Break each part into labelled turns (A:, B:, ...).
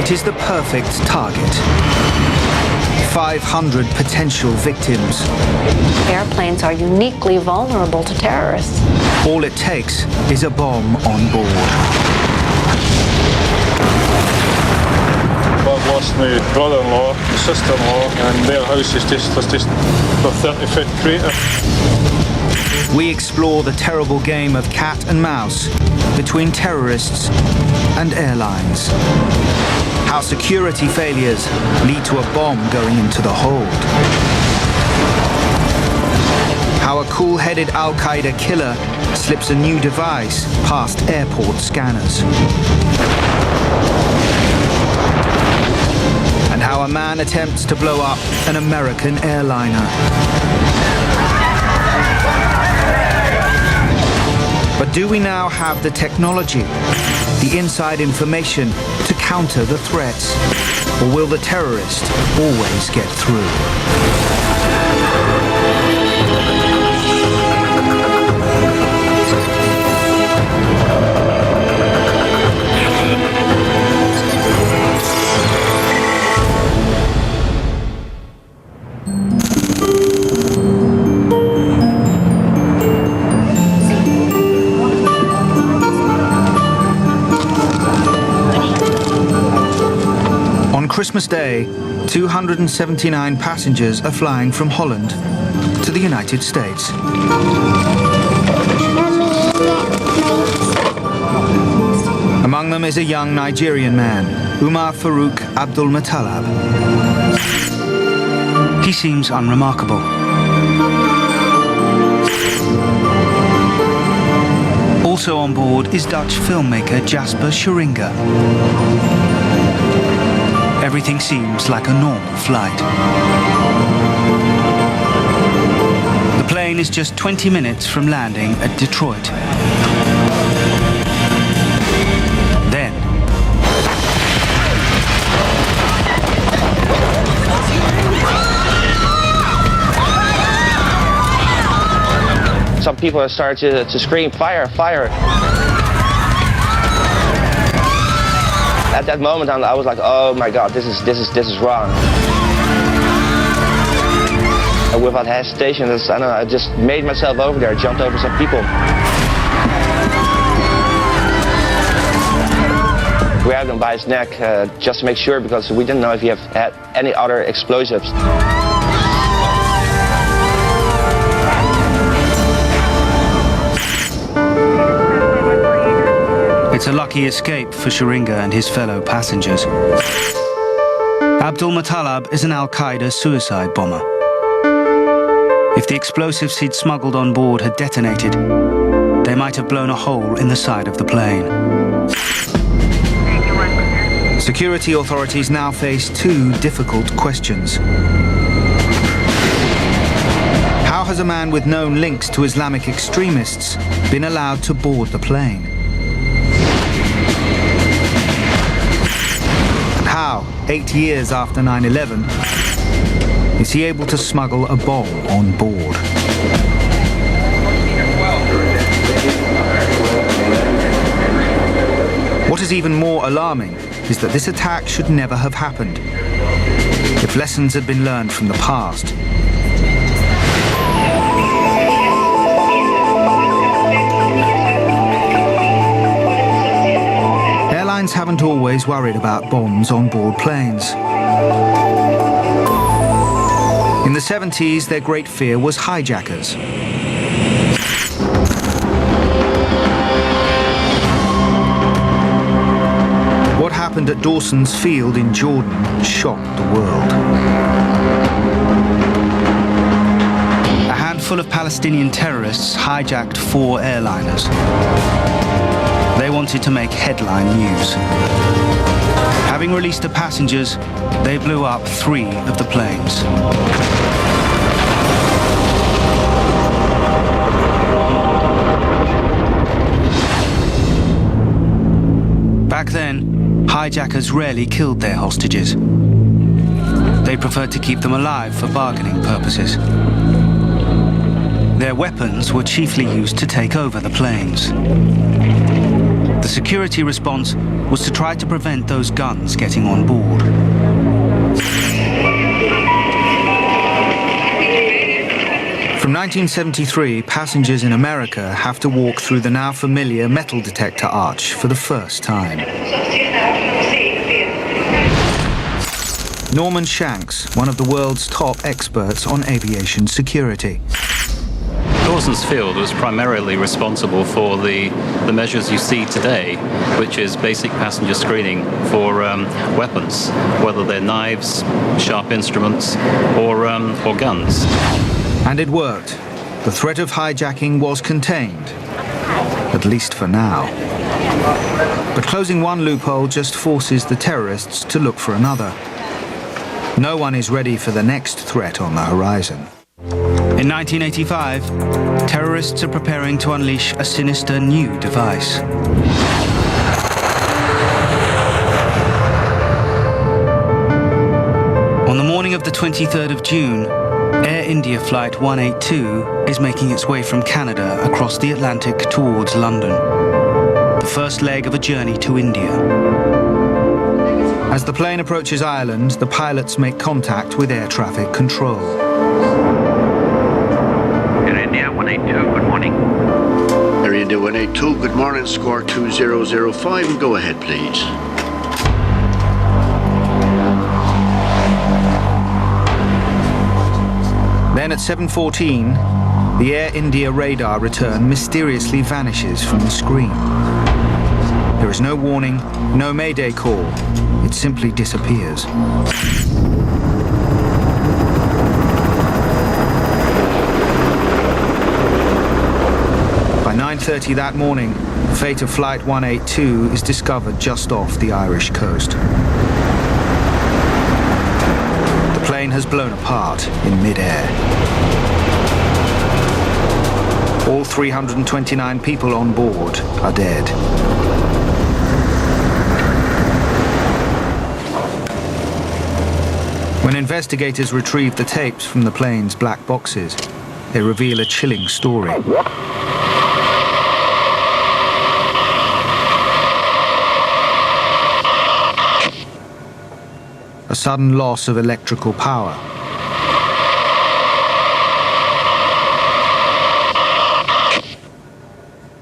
A: It is the perfect target. 500 potential victims.
B: Airplanes are uniquely vulnerable to terrorists.
A: All it takes is a bomb on board.
C: I've lost my brother-in-law, sister-in-law, and their house was just a 30-foot crater.
A: We explore the terrible game of cat and mouse between terrorists and airlines. How security failures lead to a bomb going into the hold. How a cool-headed Al-Qaeda killer slips a new device past airport scanners. And how a man attempts to blow up an American airliner. But do we now have the technology, the inside information to counter the threats? Or will the terrorist always get through? Christmas Day, 279 passengers are flying from Holland to the United States. Among them is a young Nigerian man, Umar Farouk Abdul Muttalab. He seems unremarkable. Also on board is Dutch filmmaker Jasper Scheringa. Everything seems like a normal flight. The plane is just 20 minutes from landing at Detroit. Then,
D: some people started to scream, "Fire, fire!" At that moment, I was like, "Oh my God, this is wrong." And without hesitation, I just made myself over there, jumped over some people, grabbed him by his neck just to make sure, because we didn't know if he had any other explosives.
A: it's a lucky escape for Scheringa and his fellow passengers. Abdul Muttalab is an Al-Qaeda suicide bomber. If the explosives he'd smuggled on board had detonated, they might have blown a hole in the side of the plane. Security authorities now face two difficult questions. How has a man with known links to Islamic extremists been allowed to board the plane? And how, 8 years after 9/11, is he able to smuggle a bomb on board? What is even more alarming is that this attack should never have happened if lessons had been learned from the past. Airlines haven't always worried about bombs on board planes. In the 70s, their great fear was hijackers. What happened at Dawson's Field in Jordan shocked the world. A handful of Palestinian terrorists hijacked 4 airliners. They wanted to make headline news. Having released the passengers, they blew up 3 of the planes. Back then, hijackers rarely killed their hostages. They preferred to keep them alive for bargaining purposes. Their weapons were chiefly used to take over the planes. The security response was to try to prevent those guns getting on board. From 1973, passengers in America have to walk through the now familiar metal detector arch for the first time. Norman Shanks, one of the world's top experts on aviation security.
E: Dawson's Field was primarily responsible for the measures you see today, which is basic passenger screening for weapons, whether they're knives, sharp instruments, or guns.
A: And it worked. The threat of hijacking was contained, at least for now. But closing one loophole just forces the terrorists to look for another. No one is ready for the next threat on the horizon. In 1985, terrorists are preparing to unleash a sinister new device. On the morning of the 23rd of June, Air India Flight 182 is making its way from Canada across the Atlantic towards London, the first leg of a journey to India. As the plane approaches Ireland, the pilots make contact with air traffic control.
F: Air India 182, good morning.
G: Air India 182, good morning, score 2005, and go ahead, please.
A: Then at 7:14, the Air India radar return mysteriously vanishes from the screen. There is no warning, no mayday call. It simply disappears. By 9:30 that morning, the fate of Flight 182 is discovered just off the Irish coast. The plane has blown apart in mid-air. All 329 people on board are dead. When investigators retrieve the tapes from the plane's black boxes, they reveal a chilling story. A sudden loss of electrical power.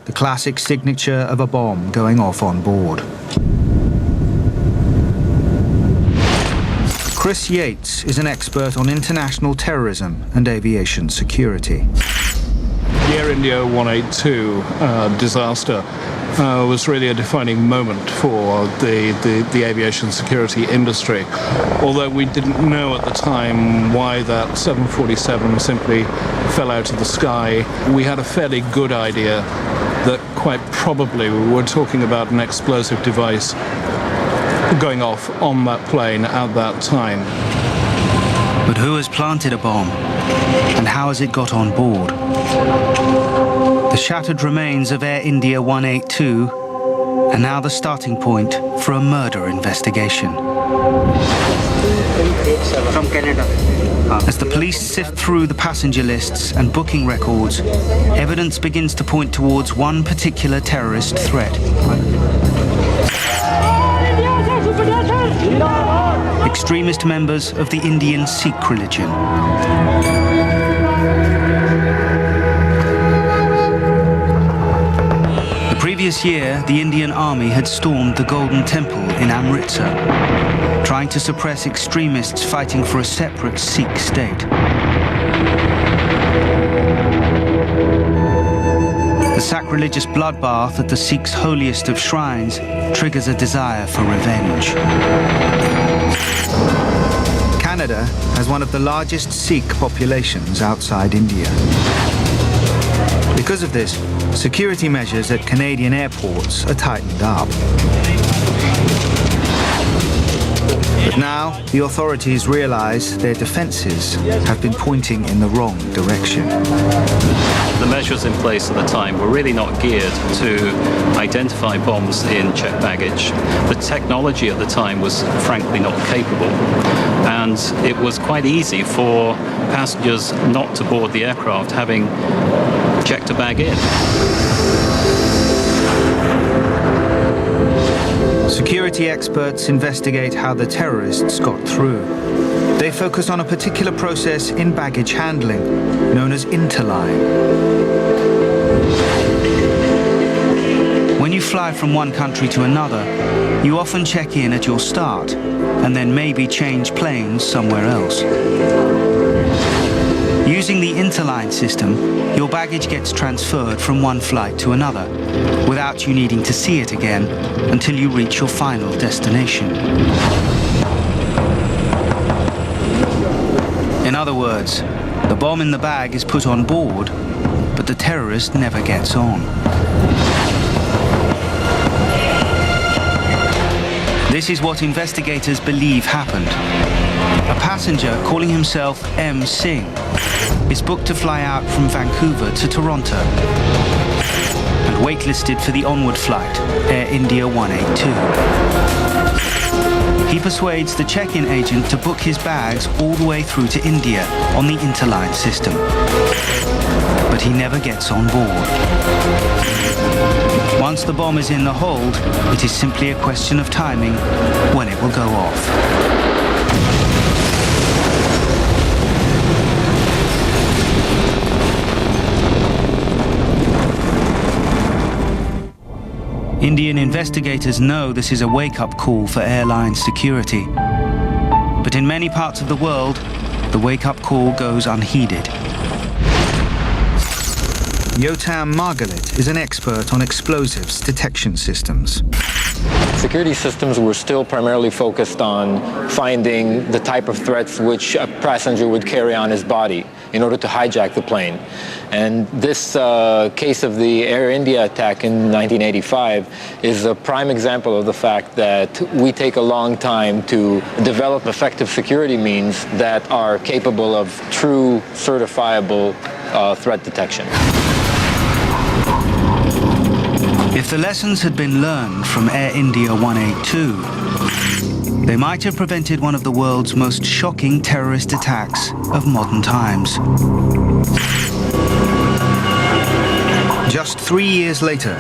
A: The classic signature of a bomb going off on board. Chris Yates is an expert on international terrorism and aviation security.
C: The Air India 182 disaster was really a defining moment for the aviation security industry. Although we didn't know at the time why that 747 simply fell out of the sky, we had a fairly good idea that quite probably we were talking about an explosive device going off on that plane at that time.
A: But who has planted a bomb? And how has it got on board? The shattered remains of Air India 182 are now the starting point for a murder investigation.
H: From Canada.
A: As the police sift through the passenger lists and booking records, evidence begins to point towards one particular terrorist threat. Extremist members of the Indian Sikh religion. The previous year, the Indian Army had stormed the Golden Temple in Amritsar, trying to suppress extremists fighting for a separate Sikh state. The sacrilegious bloodbath at the Sikhs' holiest of shrines triggers a desire for revenge. Canada has one of the largest Sikh populations outside India. Because of this, security measures at Canadian airports are tightened up. But now, the authorities realize their defenses have been pointing in the wrong direction.
E: The measures in place at the time were really not geared to identify bombs in checked baggage. The technology at the time was frankly not capable, and it was quite easy for passengers not to board the aircraft having checked a bag in.
A: Security experts investigate how the terrorists got through. They focus on a particular process in baggage handling, known as interline. When you fly from one country to another, you often check in at your start and then maybe change planes somewhere else. Using the interline system, your baggage gets transferred from one flight to another without you needing to see it again until you reach your final destination. In other words, the bomb in the bag is put on board, but the terrorist never gets on. This is what investigators believe happened. A passenger calling himself M. Singh is booked to fly out from Vancouver to Toronto and waitlisted for the onward flight, Air India 182. He persuades the check-in agent to book his bags all the way through to India on the interline system. But he never gets on board. Once the bomb is in the hold, it is simply a question of timing when it will go off. Indian investigators know this is a wake-up call for airline security. But in many parts of the world, the wake-up call goes unheeded. Yotam Margalit is an expert on explosives detection systems.
H: Security systems were still primarily focused on finding the type of threats which a passenger would carry on his body in order to hijack the plane. And this case of the Air India attack in 1985 is a prime example of the fact that we take a long time to develop effective security means that are capable of true certifiable threat detection.
A: If the lessons had been learned from Air India 182, they might have prevented one of the world's most shocking terrorist attacks of modern times. Just 3 years later,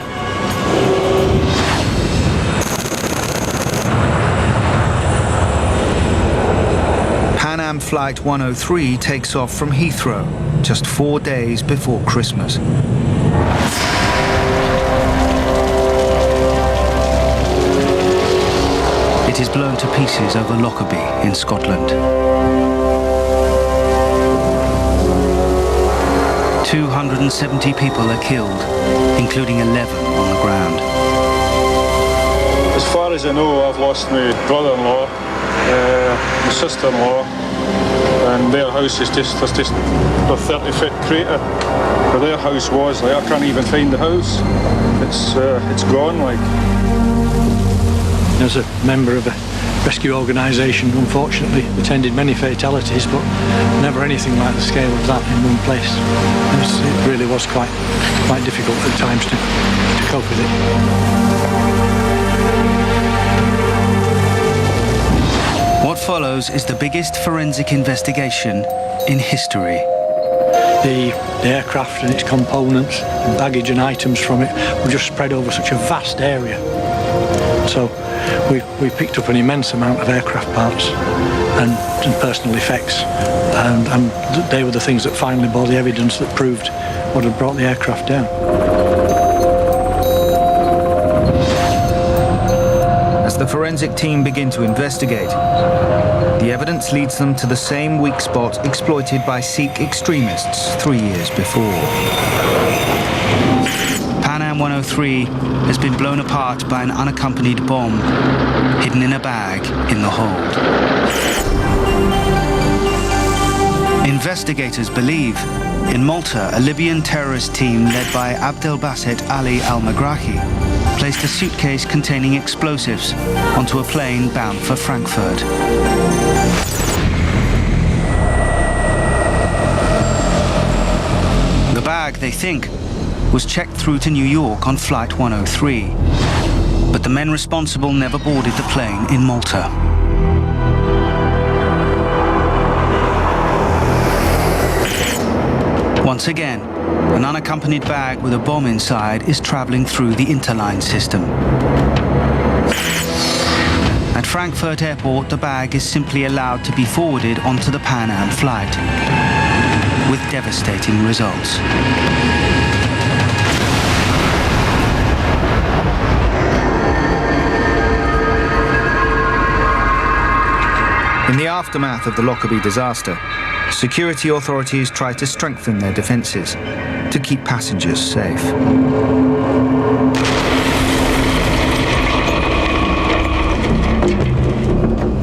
A: Pan Am Flight 103 takes off from Heathrow just 4 days before Christmas. It is blown to pieces over Lockerbie in Scotland. 270 people are killed, including 11 on the ground.
I: As far as I know, I've lost my brother-in-law, my sister-in-law, and their house is just a 30-foot crater where their house was. Like, I can't even find the house. It's gone. Like.
J: As a member of a rescue organisation, unfortunately, attended many fatalities, but never anything like the scale of that in one place. It really was quite difficult at times to cope with it.
A: What follows is the biggest forensic investigation in history.
J: The aircraft and its components, and baggage and items from it were just spread over such a vast area. So we picked up an immense amount of aircraft parts and personal effects, and they were the things that finally bore the evidence that proved what had brought the aircraft down.
A: As the forensic team begin to investigate, the evidence leads them to the same weak spot exploited by Sikh extremists 3 years before. Pan Am 103 has been blown apart by an unaccompanied bomb hidden in a bag in the hold. Investigators believe in Malta, a Libyan terrorist team led by Abdelbasset Ali al-Magrahi placed a suitcase containing explosives onto a plane bound for Frankfurt. The bag, they think, was checked through to New York on Flight 103, but the men responsible never boarded the plane in Malta. Once again, an unaccompanied bag with a bomb inside is traveling through the interline system. Frankfurt Airport, the bag is simply allowed to be forwarded onto the Pan Am flight, with devastating results. In the aftermath of the Lockerbie disaster, security authorities tried to strengthen their defences to keep passengers safe.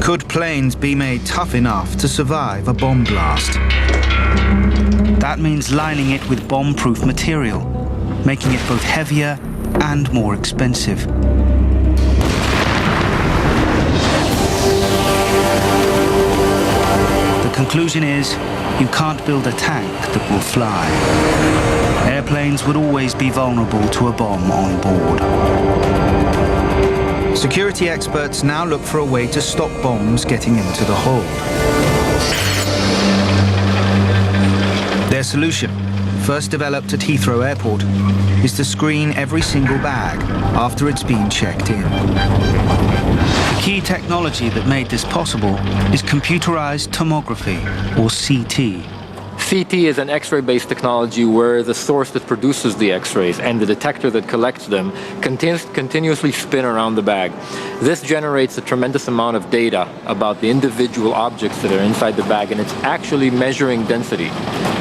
A: Could planes be made tough enough to survive a bomb blast? That means lining it with bomb-proof material, making it both heavier and more expensive. The conclusion is, you can't build a tank that will fly. Airplanes would always be vulnerable to a bomb on board. Security experts now look for a way to stop bombs getting into the hold. Their solution, first developed at Heathrow Airport, is to screen every single bag after it's been checked in. The key technology that made this possible is computerized tomography, or CT.
H: CT is an X-ray-based technology where the source that produces the X-rays and the detector that collects them continuously spin around the bag. This generates a tremendous amount of data about the individual objects that are inside the bag, and it's actually measuring density.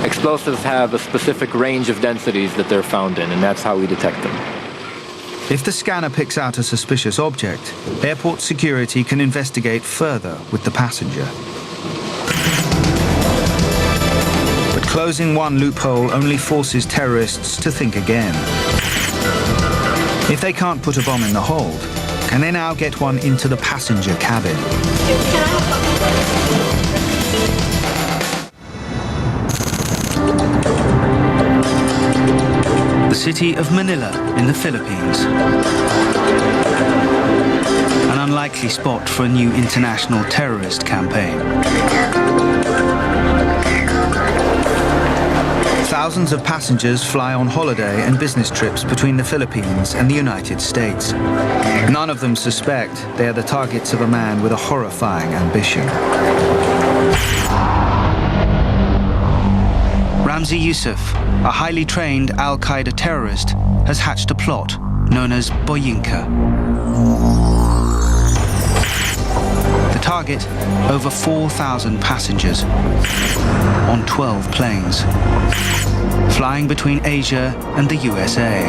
H: Explosives have a specific range of densities that they're found in, and that's how we detect them.
A: If the scanner picks out a suspicious object, airport security can investigate further with the passenger. But closing one loophole only forces terrorists to think again. If they can't put a bomb in the hold, can they now get one into the passenger cabin? The city of Manila in the Philippines. An unlikely spot for a new international terrorist campaign. Thousands of passengers fly on holiday and business trips between the Philippines and the United States. None of them suspect they are the targets of a man with a horrifying ambition. Ramzi Youssef, a highly trained Al-Qaeda terrorist, has hatched a plot known as Boyinka. The target, over 4,000 passengers on 12 planes, flying between Asia and the USA.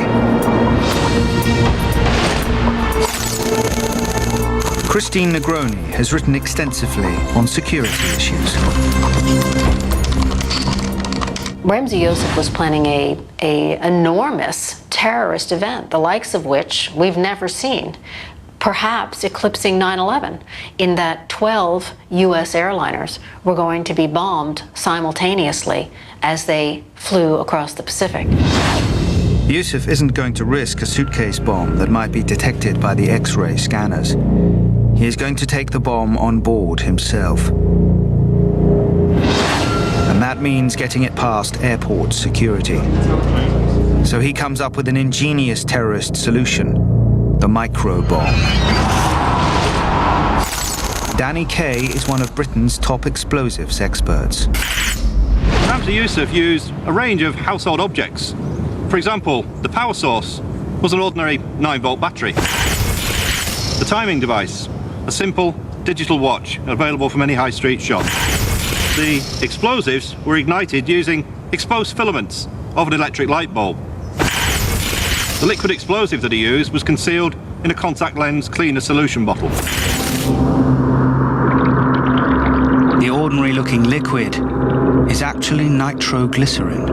A: Christine Negroni has written extensively on security issues.
B: Ramzi Youssef was planning a enormous terrorist event, the likes of which we've never seen, perhaps eclipsing 9/11, in that 12 U.S. airliners were going to be bombed simultaneously as they flew across the Pacific.
A: Youssef isn't going to risk a suitcase bomb that might be detected by the X-ray scanners. He is going to take the bomb on board himself. And that means getting it past airport security. So he comes up with an ingenious terrorist solution, the micro bomb. Danny Kay is one of Britain's top explosives experts.
K: Ramzi Youssef used a range of household objects. For example, the power source was an ordinary 9-volt battery. The timing device, a simple digital watch available from any high street shop. The explosives were ignited using exposed filaments of an electric light bulb. The liquid explosive that he used was concealed in a contact lens cleaner solution bottle.
A: The ordinary-looking liquid is actually nitroglycerin.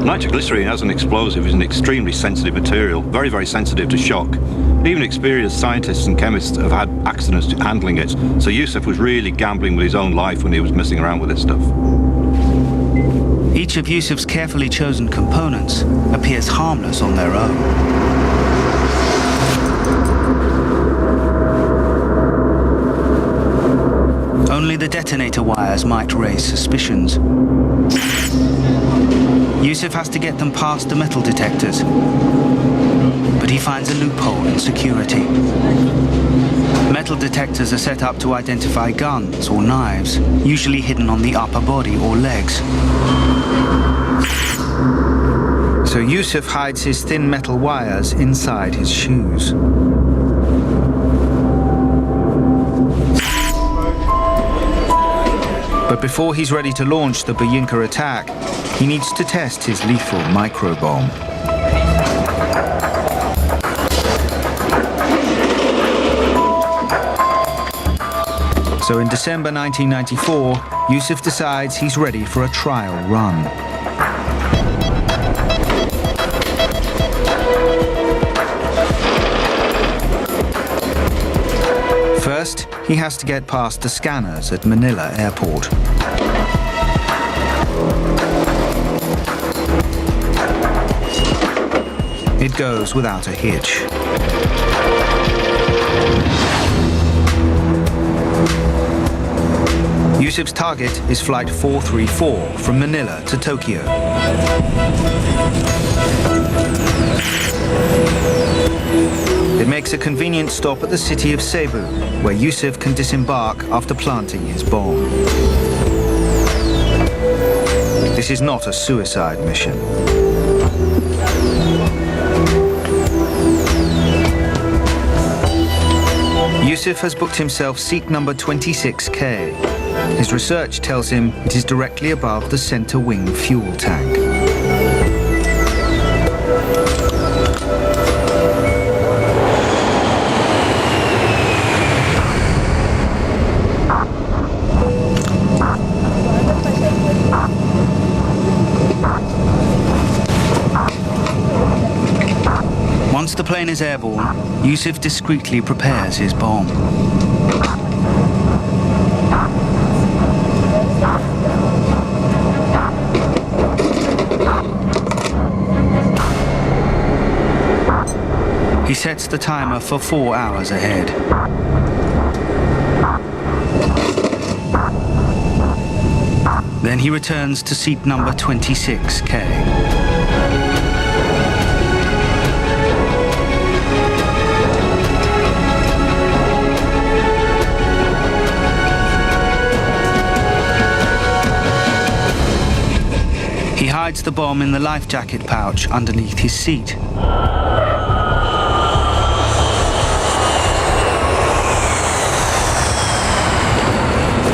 K: Nitroglycerin as an explosive is an extremely sensitive material, very, very sensitive to shock. Even experienced scientists and chemists have had accidents handling it, so Youssef was really gambling with his own life when he was messing around with this stuff.
A: Each of Youssef's carefully chosen components appears harmless on their own. Only the detonator wires might raise suspicions. Youssef has to get them past the metal detectors, but he finds a loophole in security. Metal metal detectors are set up to identify guns or knives, usually hidden on the upper body or legs. So Yusuf hides his thin metal wires inside his shoes. But before he's ready to launch the Bayinka attack, he needs to test his lethal microbomb. So in December 1994, Yusuf decides he's ready for a trial run. First, he has to get past the scanners at Manila Airport. It goes without a hitch. Yusuf's target is Flight 434 from Manila to Tokyo. It makes a convenient stop at the city of Cebu, where Yusuf can disembark after planting his bomb. This is not a suicide mission. Yusuf has booked himself seat number 26K. His research tells him it is directly above the center wing fuel tank. Once the plane is airborne, Yusuf discreetly prepares his bomb. He sets the timer for 4 hours ahead. Then he returns to seat number 26K. He hides the bomb in the life jacket pouch underneath his seat.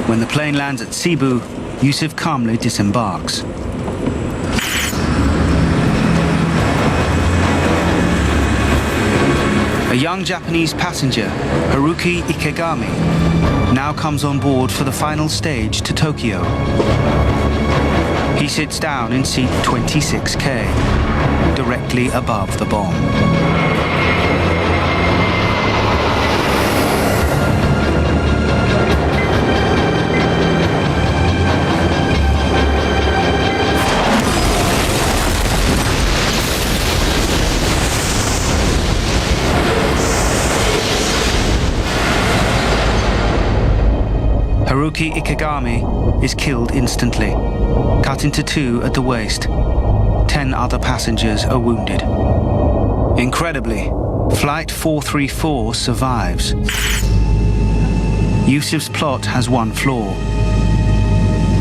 A: When the plane lands at Cebu, Yusuf calmly disembarks. A young Japanese passenger, Haruki Ikegami, now comes on board for the final stage to Tokyo. He sits down in seat 26K, directly above the bomb. Haruki Ikegami is killed instantly, cut into 2 at the waist. 10 other passengers are wounded. Incredibly, Flight 434 survives. Yusuf's plot has one flaw.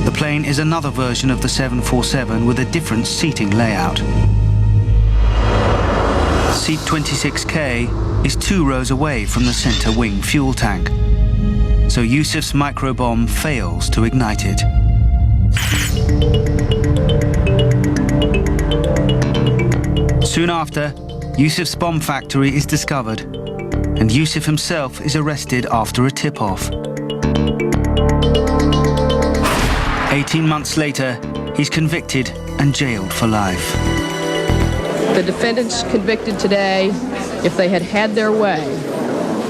A: The plane is another version of the 747 with a different seating layout. Seat 26K is 2 rows away from the center wing fuel tank, so Yusuf's microbomb fails to ignite it. Soon after, Yusuf's bomb factory is discovered, and Yusuf himself is arrested after a tip-off. 18 months later, he's convicted and jailed for life.
L: The defendants convicted today, if they had had their way,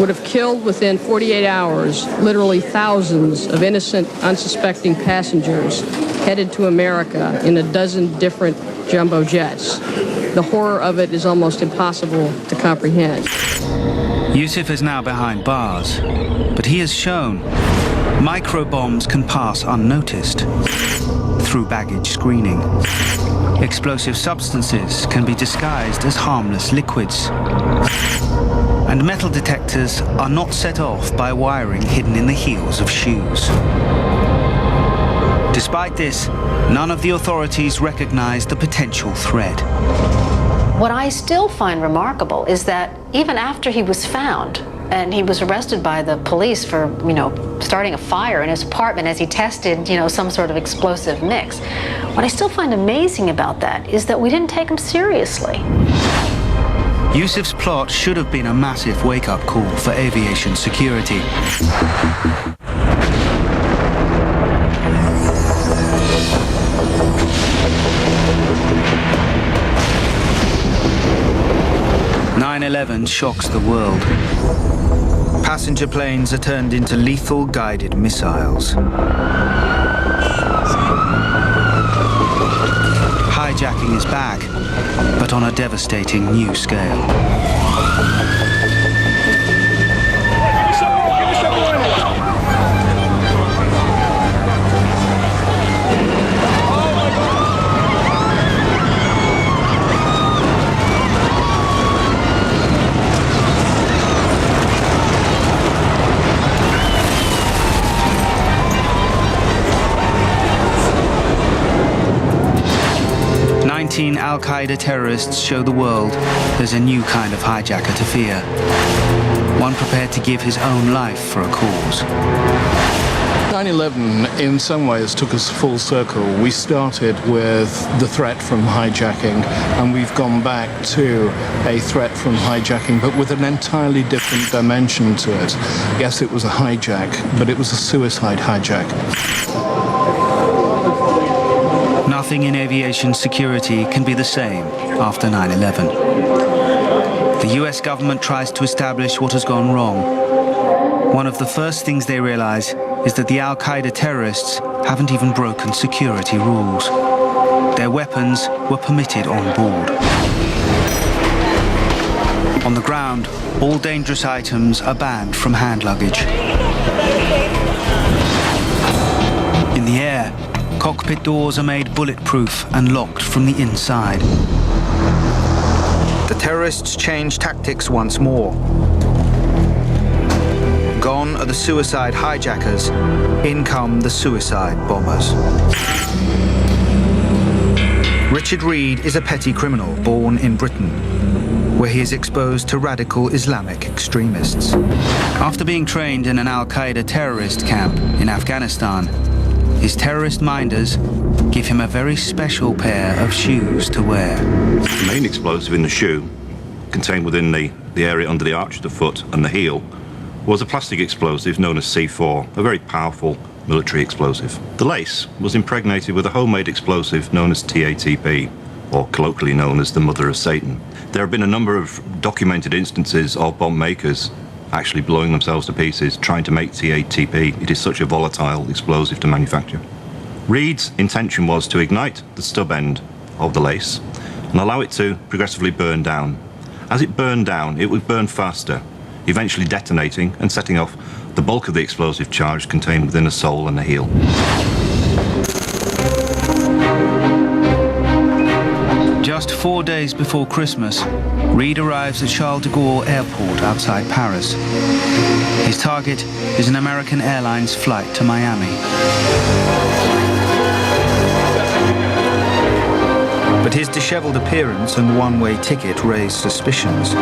L: would have killed within 48 hours literally thousands of innocent, unsuspecting passengers headed to America in a dozen different jumbo jets. The horror of it is almost impossible to comprehend.
A: Yusuf is now behind bars, but he has shown microbombs can pass unnoticed through baggage screening. Explosive substances can be disguised as harmless liquids. And metal detectors are not set off by wiring hidden in the heels of shoes. Despite this, none of the authorities recognize the potential threat.
B: What I still find remarkable is that even after he was found, and he was arrested by the police for, starting a fire in his apartment as he tested, some sort of explosive mix. What I still find amazing about that is that we didn't take him seriously.
A: Yusuf's plot should have been a massive wake-up call for aviation security. "9/11 shocks the world. Passenger planes are turned into lethal guided missiles. Hijacking is back, but on a devastating new scale. Al-Qaeda terrorists show the world there's a new kind of hijacker to fear. One prepared to give his own life for a cause.
C: 9/11 in some ways took us full circle. We started with the threat from hijacking, and we've gone back to a threat from hijacking, but with an entirely different dimension to it. Yes, it was a hijack, but it was a suicide hijack.
A: Nothing in aviation security can be the same after 9/11. The US government tries to establish what has gone wrong. One of the first things they realize is that the Al-Qaeda terrorists haven't even broken security rules. Their weapons were permitted on board. On the ground, all dangerous items are banned from hand luggage. In the air, cockpit doors are made bulletproof and locked from the inside. The terrorists change tactics once more. Gone are the suicide hijackers, in come the suicide bombers. Richard Reed is a petty criminal born in Britain, where he is exposed to radical Islamic extremists. After being trained in an Al-Qaeda terrorist camp in Afghanistan, his terrorist minders give him a very special pair of shoes to wear.
K: The main explosive in the shoe, contained within the area under the arch of the foot and the heel, was a plastic explosive known as C4, a very powerful military explosive. The lace was impregnated with a homemade explosive known as TATP, or colloquially known as the Mother of Satan. There have been a number of documented instances of bomb makers actually blowing themselves to pieces trying to make TATP. It is such a volatile explosive to manufacture. Reed's intention was to ignite the stub end of the lace and allow it to progressively burn down. As it burned down, it would burn faster, eventually detonating and setting off the bulk of the explosive charge contained within the sole and the heel.
A: Just 4 days before Christmas, Reed arrives at Charles de Gaulle Airport outside Paris. His target is an American Airlines flight to Miami. But his disheveled appearance and one-way ticket raise suspicions.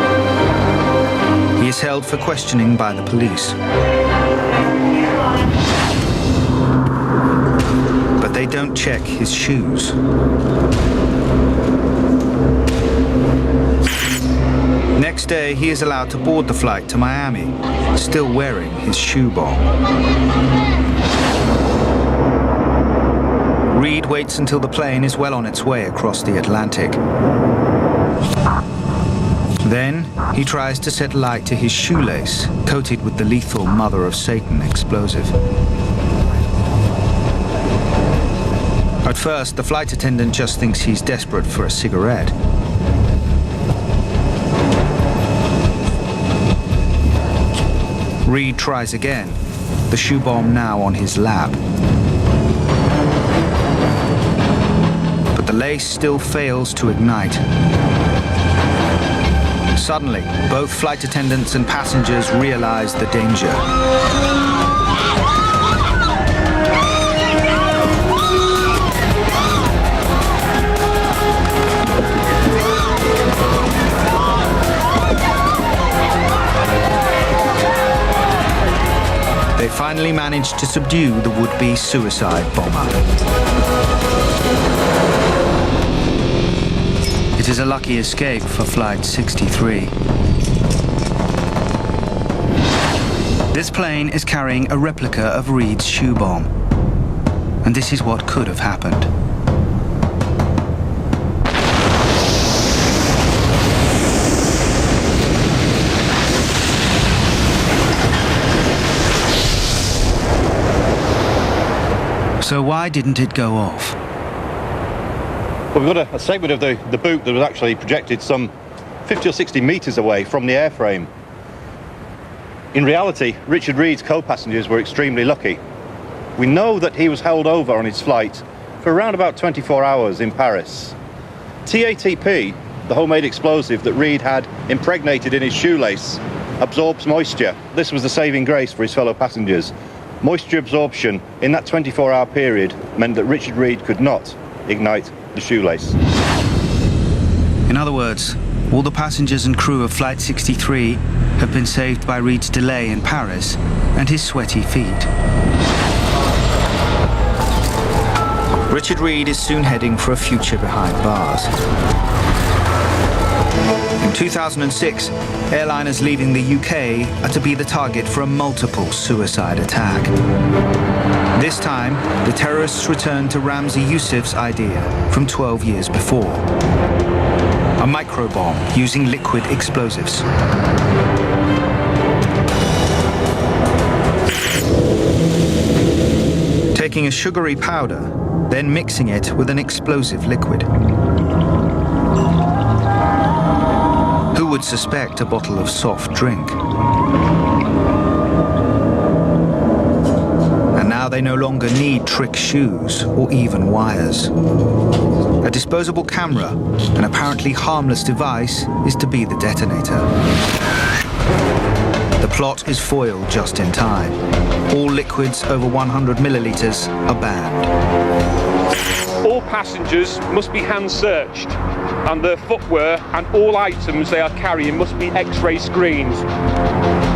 A: He is held for questioning by the police. But they don't check his shoes. Next day, he is allowed to board the flight to Miami, still wearing his shoe bomb. Reed waits until the plane is well on its way across the Atlantic. Then, he tries to set light to his shoelace, coated with the lethal Mother of Satan explosive. At first, the flight attendant just thinks he's desperate for a cigarette. Reed tries again, the shoe bomb now on his lap. But the lace still fails to ignite. Suddenly, both flight attendants and passengers realize the danger. They finally managed to subdue the would-be suicide bomber. It is a lucky escape for Flight 63. This plane is carrying a replica of Reed's shoe bomb. And this is what could have happened. So why didn't it go off?
K: Well, we've got a segment of the boot that was actually projected some 50 or 60 metres away from the airframe. In reality, Richard Reed's co-passengers were extremely lucky. We know that he was held over on his flight for around about 24 hours in Paris. TATP, the homemade explosive that Reed had impregnated in his shoelace, absorbs moisture. This was the saving grace for his fellow passengers. Moisture absorption in that 24-hour period meant that Richard Reed could not ignite the shoelace.
A: In other words, all the passengers and crew of Flight 63 have been saved by Reed's delay in Paris and his sweaty feet. Richard Reed is soon heading for a future behind bars. In 2006, airliners leaving the UK are to be the target for a multiple suicide attack. This time, the terrorists return to Ramzi Yousef's idea from 12 years before. A microbomb using liquid explosives. Taking a sugary powder, then mixing it with an explosive liquid. Who would suspect a bottle of soft drink? And now they no longer need trick shoes or even wires. A disposable camera, an apparently harmless device, is to be the detonator. The plot is foiled just in time. All liquids over 100 milliliters are banned.
M: All passengers must be hand-searched, and their footwear and all items they are carrying must be X-ray screened.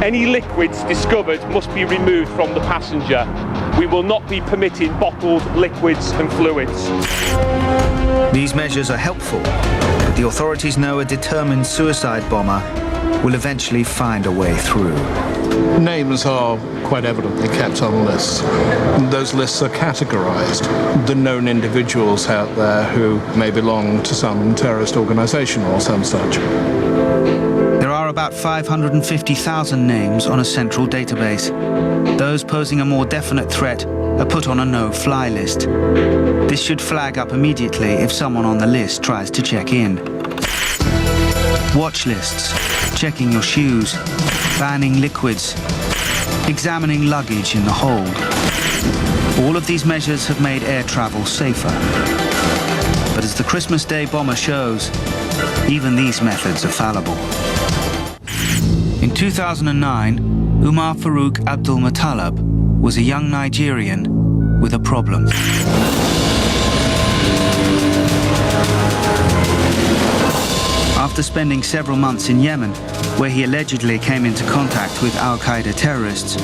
M: Any liquids discovered must be removed from the passenger. We will not be permitting bottled liquids and fluids.
A: These measures are helpful, but the authorities know a determined suicide bomber will eventually find a way through.
C: Names are quite evidently kept on lists. Those lists are categorized. The known individuals out there who may belong to some terrorist organization or some such.
A: There are about 550,000 names on a central database. Those posing a more definite threat are put on a no-fly list. This should flag up immediately if someone on the list tries to check in. Watch lists, checking your shoes, banning liquids, examining luggage in the hold. All of these measures have made air travel safer. But as the Christmas Day bomber shows, even these methods are fallible. In 2009, Umar Farouk Abdul Muttalib was a young Nigerian with a problem. After spending several months in Yemen, where he allegedly came into contact with Al-Qaeda terrorists,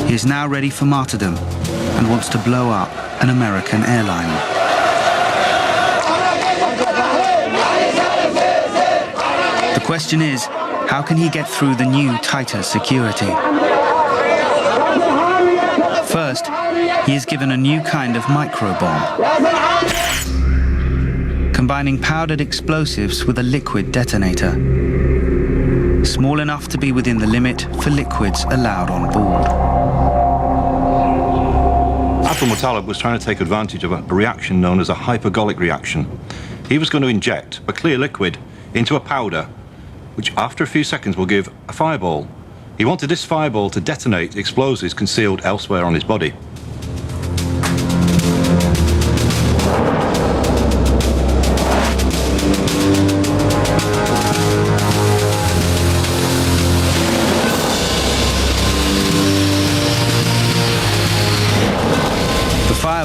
A: he is now ready for martyrdom and wants to blow up an American airliner. The question is, how can he get through the new, tighter security? First, he is given a new kind of microbomb, combining powdered explosives with a liquid detonator, small enough to be within the limit for liquids allowed on board.
K: Abdul Muttalib was trying to take advantage of a reaction known as a hypergolic reaction. He was going to inject a clear liquid into a powder, which after a few seconds will give a fireball. He wanted this fireball to detonate explosives concealed elsewhere on his body.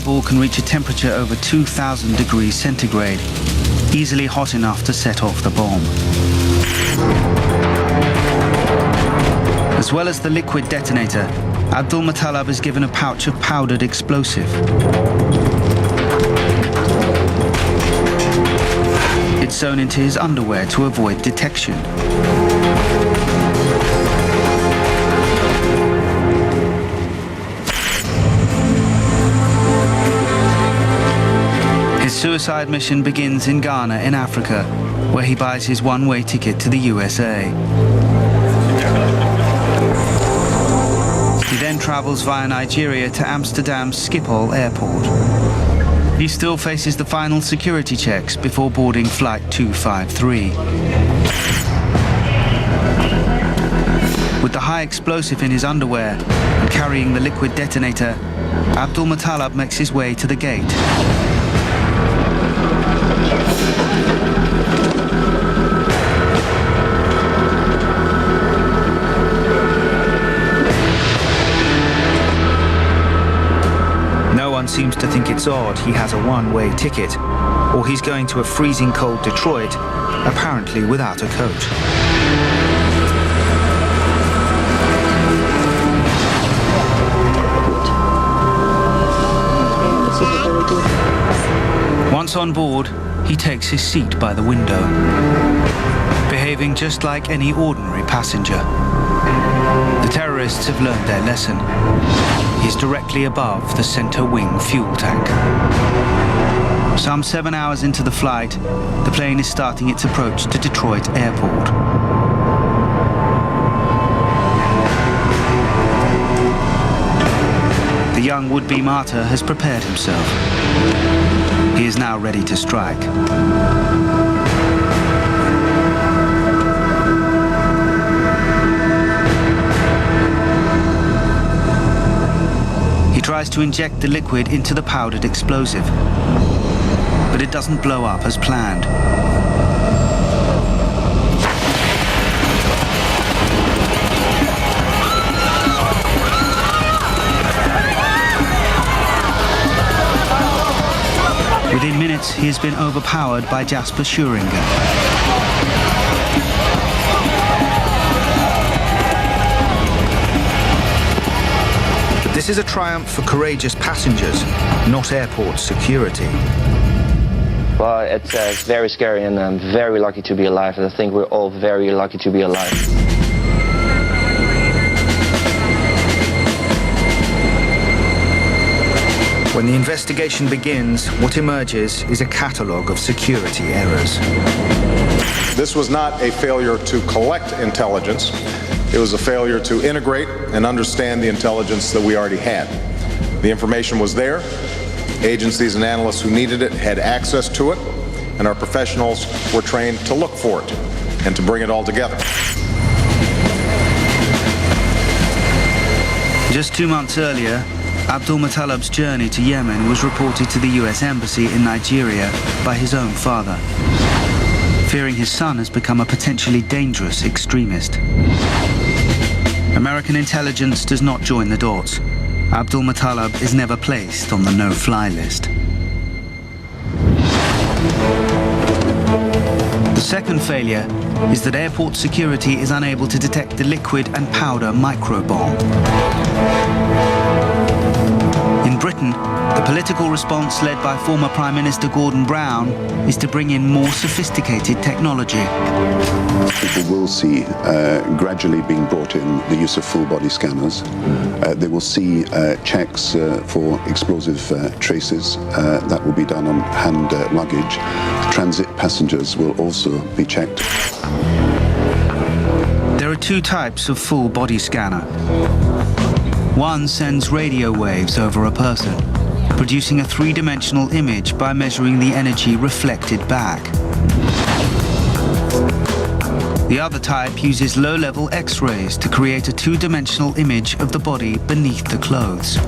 A: fireball can reach a temperature over 2,000 degrees centigrade, easily hot enough to set off the bomb. As well as the liquid detonator, Abdul Muttalib is given a pouch of powdered explosive. It's sewn into his underwear to avoid detection. His suicide mission begins in Ghana in Africa, where he buys his one-way ticket to the USA. He then travels via Nigeria to Amsterdam's Schiphol airport. He still faces the final security checks before boarding Flight 253. With the high explosive in his underwear and carrying the liquid detonator, Abdul Muttalib makes his way to the gate. No one seems to think it's odd he has a one-way ticket, or he's going to a freezing cold Detroit, apparently without a coat. Once on board, he takes his seat by the window, behaving just like any ordinary passenger. The terrorists have learned their lesson. He's directly above the center wing fuel tank. Some 7 hours into the flight, the plane is starting its approach to Detroit Airport. The young would-be martyr has prepared himself. He is now ready to strike. He tries to inject the liquid into the powdered explosive, but it doesn't blow up as planned. Within minutes, he has been overpowered by Jasper Schuringer. This is a triumph for courageous passengers, not airport security.
D: Well, it's very scary, and I'm very lucky to be alive, and I think we're all very lucky to be alive.
A: When the investigation begins, what emerges is a catalogue of security errors.
N: This was not a failure to collect intelligence. It was a failure to integrate and understand the intelligence that we already had. The information was there. Agencies and analysts who needed it had access to it, and our professionals were trained to look for it and to bring it all together.
A: Just 2 months earlier, Abdul Muttalib's journey to Yemen was reported to the US Embassy in Nigeria by his own father, fearing his son has become a potentially dangerous extremist. American intelligence does not join the dots. Abdul Muttalib is never placed on the no-fly list. The second failure is that airport security is unable to detect the liquid and powder microbomb. In Britain, the political response led by former Prime Minister Gordon Brown is to bring in more sophisticated technology.
O: People will see gradually being brought in the use of full-body scanners. They will see checks for explosive traces. That will be done on hand luggage. Transit passengers will also be checked.
A: There are two types of full-body scanner. One sends radio waves over a person, producing a three-dimensional image by measuring the energy reflected back. The other type uses low-level X-rays to create a two-dimensional image of the body beneath the clothes.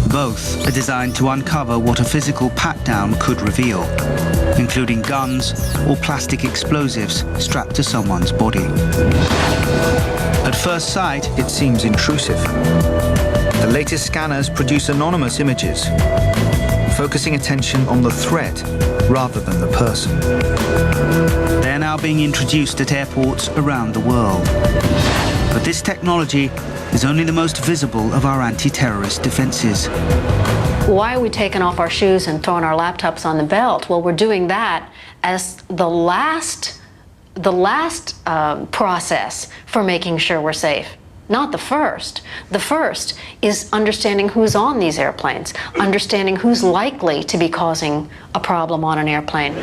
A: Both are designed to uncover what a physical pat-down could reveal, including guns or plastic explosives strapped to someone's body. At first sight, it seems intrusive. The latest scanners produce anonymous images, focusing attention on the threat rather than the person. They're now being introduced at airports around the world. But this technology is only the most visible of our anti-terrorist defenses.
B: Why are we taking off our shoes and throwing our laptops on the belt? Well, we're doing that as the last process for making sure we're safe. Not the first. The first is understanding who's on these airplanes, understanding who's likely to be causing a problem on an airplane.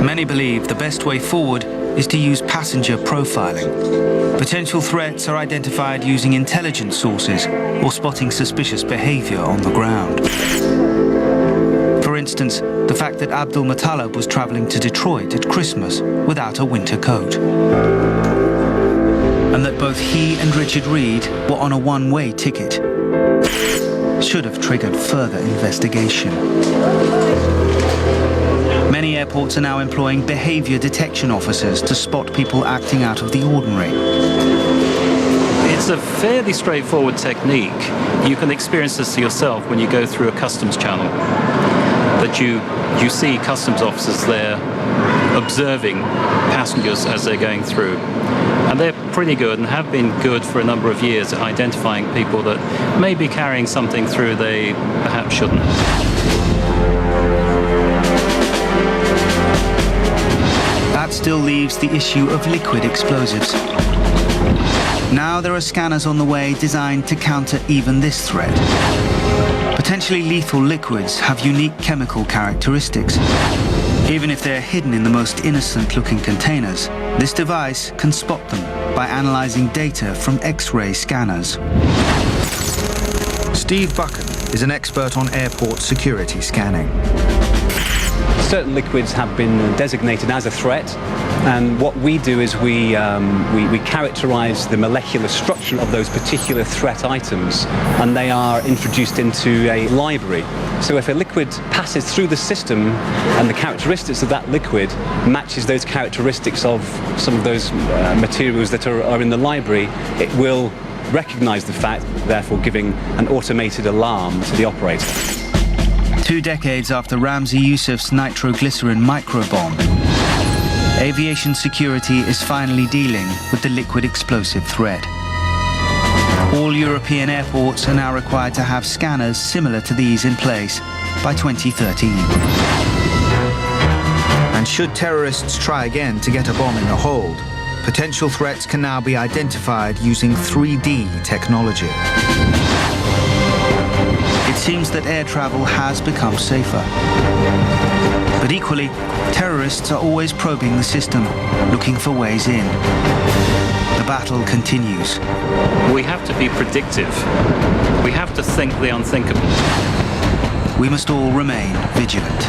A: Many believe the best way forward is to use passenger profiling. Potential threats are identified using intelligence sources or spotting suspicious behavior on the ground. For instance, the fact that Abdul Muttalib was traveling to Detroit at Christmas without a winter coat. And that both he and Richard Reed were on a one-way ticket should have triggered further investigation. Many airports are now employing behavior detection officers to spot people acting out of the ordinary.
E: It's a fairly straightforward technique. You can experience this yourself when you go through a customs channel. That you see customs officers there observing passengers as they're going through. And they're pretty good and have been good for a number of years at identifying people that may be carrying something through they perhaps shouldn't.
A: That still leaves the issue of liquid explosives. Now there are scanners on the way designed to counter even this threat. Potentially lethal liquids have unique chemical characteristics. Even if they're hidden in the most innocent-looking containers, this device can spot them by analyzing data from X-ray scanners. Steve Buchan is an expert on airport security scanning.
P: Certain liquids have been designated as a threat, and what we do is we characterize the molecular structure of those particular threat items, and they are introduced into a library. So if a liquid passes through the system and the characteristics of that liquid matches those characteristics of some of those materials that are in the library, it will recognize the fact, therefore giving an automated alarm to the operator.
A: 2 decades after Ramzi Yousef's nitroglycerin microbomb, aviation security is finally dealing with the liquid explosive threat. All European airports are now required to have scanners similar to these in place by 2013. And should terrorists try again to get a bomb in the hold, potential threats can now be identified using 3D technology. It seems that air travel has become safer. But equally, terrorists are always probing the system, looking for ways in. The battle continues.
E: We have to be predictive. We have to think the unthinkable.
A: We must all remain vigilant.